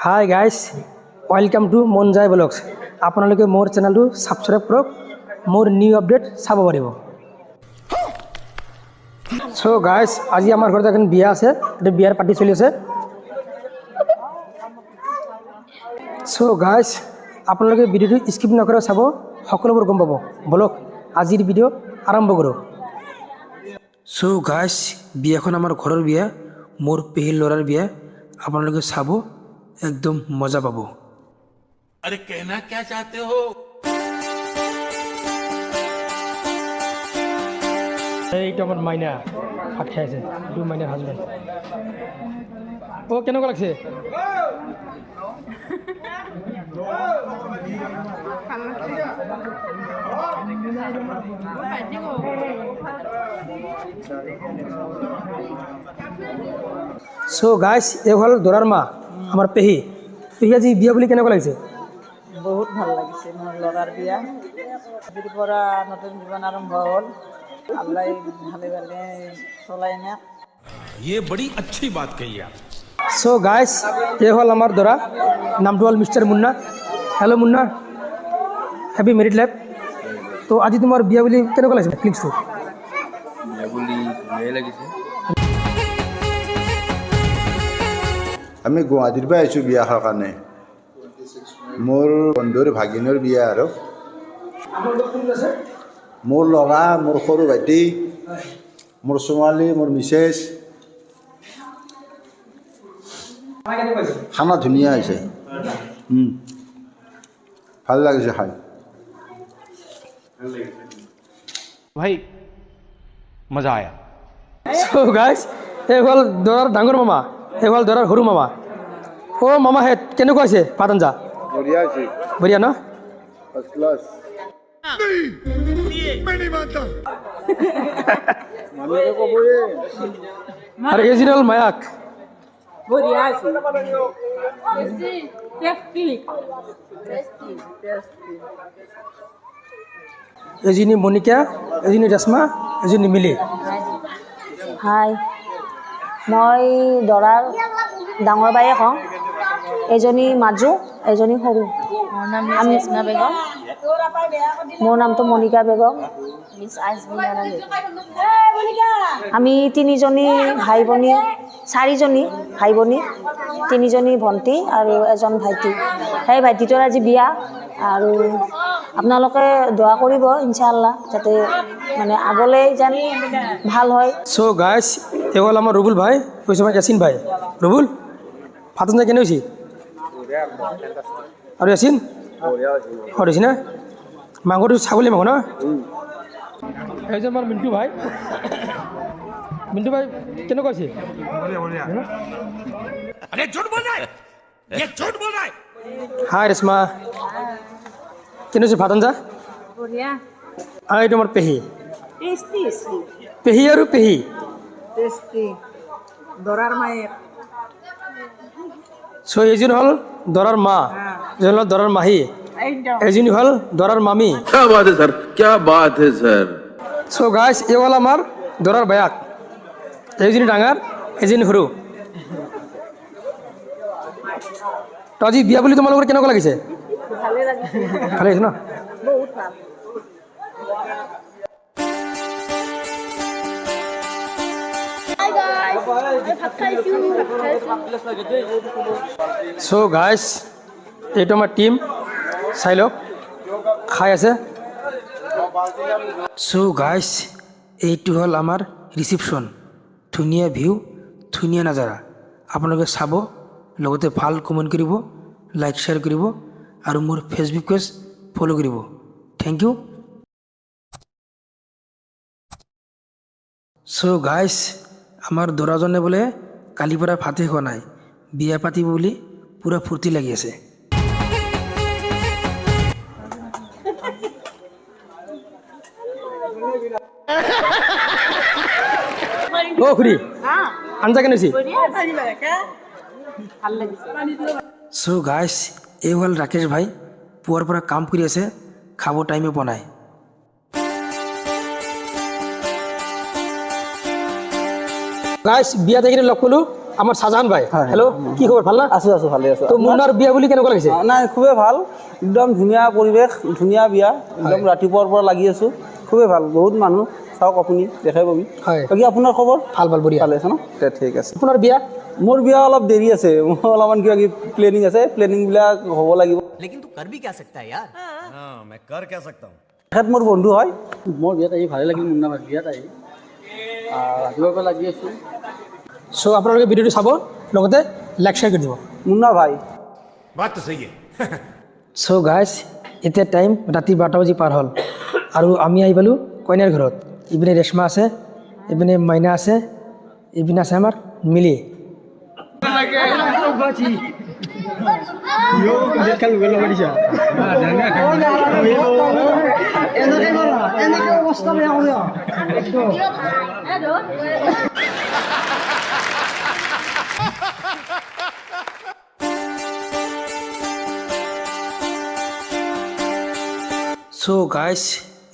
Hi guys welcome to মন যায় blogs. আপোনালোকে মোৰ চেনেলটো ছাবস্ক্ৰাইব কৰক, মোৰ নিউ আপডেট চাব পাৰিব। চ' গাইজ আজি আমাৰ ঘৰত এখন বিয়া আছে, এটা বিয়াৰ পাৰ্টি চলি আছে। চ' গাইজ আপোনালোকে ভিডিঅ'টো স্কিপ নকৰে চাব, সকলোবোৰ গম পাব। বলক আজিৰ ভিডিঅ' আৰম্ভ কৰোঁ। চ' গাইজ বিয়াখন আমাৰ ঘৰৰ বিয়া, মোৰ পেহীৰ ল'ৰাৰ বিয়া। আপোনালোকে চাব, একদম মজা পাব। अरे कहना क्या चाहते हो? এইটো আমাৰ মাইনা ভাত খাই আছে, এইটো মাইনাৰ হাজবেণ্ড। কেনেকুৱা লাগছে? চ' গাইজ এই হ'ল দৰাৰ মা, আমাৰ পেহী। পেহী আজি বিয়া বুলি কেনেকুৱা লাগিছে? বহুত ভাল লাগিছে। মোৰ ল'ৰাৰ বিয়া আজিৰ পৰা নতুন জীৱন আৰম্ভ হ'ল। আল্লাই ভালে ভালে চলাই নে। ये बड़ी अच्छी बात कही आप। চ' গাইজ এই হ'ল আমাৰ দৰা, নামটো হ'ল mister Munna. Hello' Munna, happy married life. তো আজি তোমাৰ বিয়া বুলি কেনেকুৱা লাগিছে ফিলিংছটো? আমি গুৱাহাটীৰ পৰা আহিছোঁ বিয়া খোৱাৰ কাৰণে। মোৰ বন্ধুৰ ভাগিনৰ বিয়া আৰু মোৰ ল'ৰা, মোৰ সৰু ভাইটি, মোৰ ছোৱালী, মোৰ মিছেছ। খানা ধুনীয়া হৈছে, ভাল লাগিছে খাই। भाई मजा आया। চ' গাইজ এই হ'ল দৰাৰ ডাঙৰ মামা, এই হ'ল দৰাৰ সৰু মামা। মামা হেড কেনেকুৱা হৈছে ভাত আঞ্জা? বঢ়িয়া হৈছে, বঢ়িয়া ন? First class. মানুহে ক'বয়ে। আৰু এইজন হ'ল মায়াক। বঢ়িয়া আছে। টেষ্টি এজনী মনিকা, এজনী ৰেশ্মা, এজনী মিলি। হাই, মই দৰাৰ ডাঙৰ বায়ে কওঁ। এজনী মাজু, এজনী সৰু। মোৰ নাম মিছ ৰেশ্মা বেগম। মোৰ নামটো মনিকা বেগম। মিছ আজমিনা নামে। আমি তিনিজনী ভাই ভনী, চাৰিজনী ভাই ভনী, তিনিজনী ভণ্টি আৰু এজন ভাইটি। সেই ভাইটিটোৰ আজি বিয়া, আৰু আপোনালোকে দোৱা কৰিব ইনশাআল্লাহ, যাতে মানে আগলৈ যেন ভাল হয়। চ' গাইজ এই হ'ল আমাৰ ৰবুল ভাই, কৈছে আমাৰ ইয়াচিন ভাই। ৰবুল, ভাত আঞ্জা কেনে হৈছে? আৰু ইয়াচিন হৈছে না? মাংসটো ছাগলী মাংস ন? এই যে আমাৰ মিণ্টু ভাই, মিণ্টু ভাই কেনেকুৱা হৈছে? अरे झूठ बोल रहा है, ये झूठ बोल रहा है। হাই ৰেশ্মা, কেনে হৈছে ভাত আঞ্জা? বঢ়িয়া। আৰু এইটো আমাৰ পেহী, টেষ্টি পেহী আৰু পেহী। টেষ্টি দৰাৰ মায়ে। চ' এইজন হ'ল দৰাৰ মা, এজন হ'ল দৰাৰ মাহী, এজনী হ'ল দৰাৰ মামী। क्या बात है सर, क्या बात है सर। চ' গাইজ এই হ'ল আমাৰ দৰাৰ বায়াক, এজনী ডাঙৰ, এজনী সৰু। তো আজি বিয়া বুলি তোমালোকৰ কেনেকুৱা লাগিছে? ভালে লাগিছে, ভালে হৈছে ন? বহুত ভাল। চ' গাইজ এইটো আমাৰ টিম, চাই লওক খাই আছে। চ' গাইজ এইটো হ'ল আমাৰ ৰিচিপশ্যন। ধুনীয়া ভিউ, ধুনীয়া নাজাৰা। আপোনালোকে চাব, লগতে ভাল কমেণ্ট কৰিব, লাইক শ্বেয়াৰ কৰিব, আৰু মোৰ ফেচবুক পেজ ফ'ল' কৰিব। Thank you. চ' গাইজ আমাৰ দৰাজনে বোলে কালিৰ পৰা ভাতেই খোৱা নাই, বিয়া পাতিব বুলি পূৰা ফূৰ্তি লাগি আছে। খুৰী আঞ্জা কেনে হৈছে? ভাল লাগিছে। চ' গাইজ এই হ'ল ৰাকেশ ভাই, পুৱাৰ পৰা কাম কৰি আছে, খাব টাইমে পোৱা নাই। গাইজ বিয়া থাকিলে লগ পালোঁ, আমাৰ শাহজাহান ভাই হেল্ল' কি খবৰ ভাল না আছোঁ আছোঁ ভালে আছোঁ তো মুন্নাৰ বিয়া বুলি কেনেকুৱা লাগিছে নাই খুবেই ভাল একদম ধুনীয়া পৰিৱেশ ধুনীয়া বিয়া একদম ৰাতিপুৱাৰ পৰা লাগি আছোঁ খুবেই ভাল বহুত মানুহ চাওক আপুনি দেখাই পাবি হয় বাকী আপোনাৰ খবৰ ভাল ভাল বঢ়িয়া ভালে আছে ন দে ঠিক আছে আপোনাৰ বিয়া মোৰ বিয়া অলপ দেৰি আছে মোৰ অলপমান কিবা কিবি প্লেনিং আছে প্লেনিংবিলাক হ'ব লাগিব लेकिन तू कर भी क्या सकता है यार मैं कर क्या सकता हूँ তেখেত মোৰ বন্ধু হয় মোৰ বিয়াত আহি ভালে লাগিল মুন্না ভাই বিয়াত আহি ৰাতিপুৱাৰ পৰা লাগি আছোঁ চ' আপোনালোকে ভিডিঅ'টো চাব লগতে লাইক শ্বেয়াৰ কৰি দিব মুন্না ভাই बात तो सही है চ' গাইজ এতিয়া টাইম ৰাতি 12টা বাজি পাৰ হ'ল আৰু আমি আহি পালোঁ কইনাৰ ঘৰত ইপিনে ৰেশমা আছে ইপিনে মাইনা আছে ইপিনে আছে আমাৰ মিলি চ' গাইজ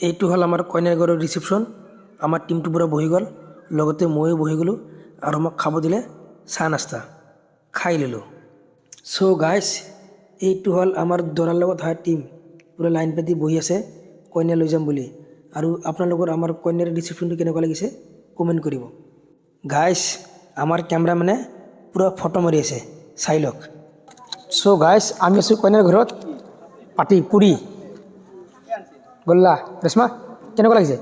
এইটো হ'ল আমাৰ কইনাৰ ঘৰৰ ৰিচিপশ্যন আমাৰ টিমটো পূৰা বহি গ'ল লগতে ময়ো বহি গ'লোঁ আৰু আমাক খাব দিলে চাহ নাস্তা খাই ল'লোঁ চ' গাইজ এইটো হ'ল আমাৰ দৰাৰ লগত অহা টিম পূৰা লাইন পাতি বহি আছে কইনা লৈ যাম বুলি আৰু আপোনালোকৰ আমাৰ কইনাৰ ৰিচিপশ্যনটো কেনেকুৱা লাগিছে কমেণ্ট কৰিব গাইজ আমাৰ কেমেৰামেনে পূৰা ফটো মাৰি আছে চাই লওক চ' গাইজ আমি আছোঁ কইনাৰ ঘৰত পাতি পুৰি গল্লা ৰেশমা কেনেকুৱা লাগিছে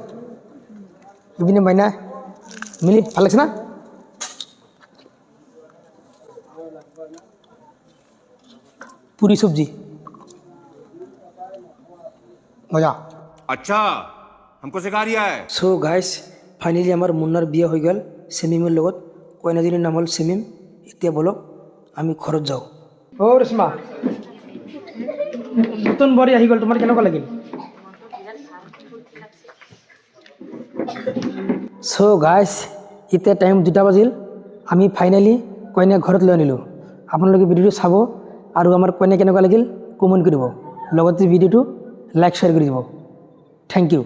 ইপিনে মাইনা মিলি ভাল লাগিছে না পুরি সবজি মজা अच्छा हमको सिखा रिया है চ' গাইজ ফাইনেলি আমাৰ মুন্নাৰ বিয়া হৈ গ'ল চেমিমৰ লগত কইনাজনীৰ নাম হ'ল চেমিম এতিয়া বলক আমি ঘৰত যাওঁ অ' ৰেশমা নতুন বোৱাৰী আহি গ'ল তোমাৰ কেনেকুৱা লাগিল চ' গাইজ এতিয়া টাইম 2টা বাজিল আমি ফাইনেলি কইনা ঘৰত লৈ আনিলোঁ আপোনালোকে ভিডিঅ'টো চাব আৰু আমাৰ কইনা কেনেকুৱা লাগিল কমেণ্ট কৰিব লগতে ভিডিঅ'টো লাইক শ্বেয়াৰ কৰি দিব থেংক ইউ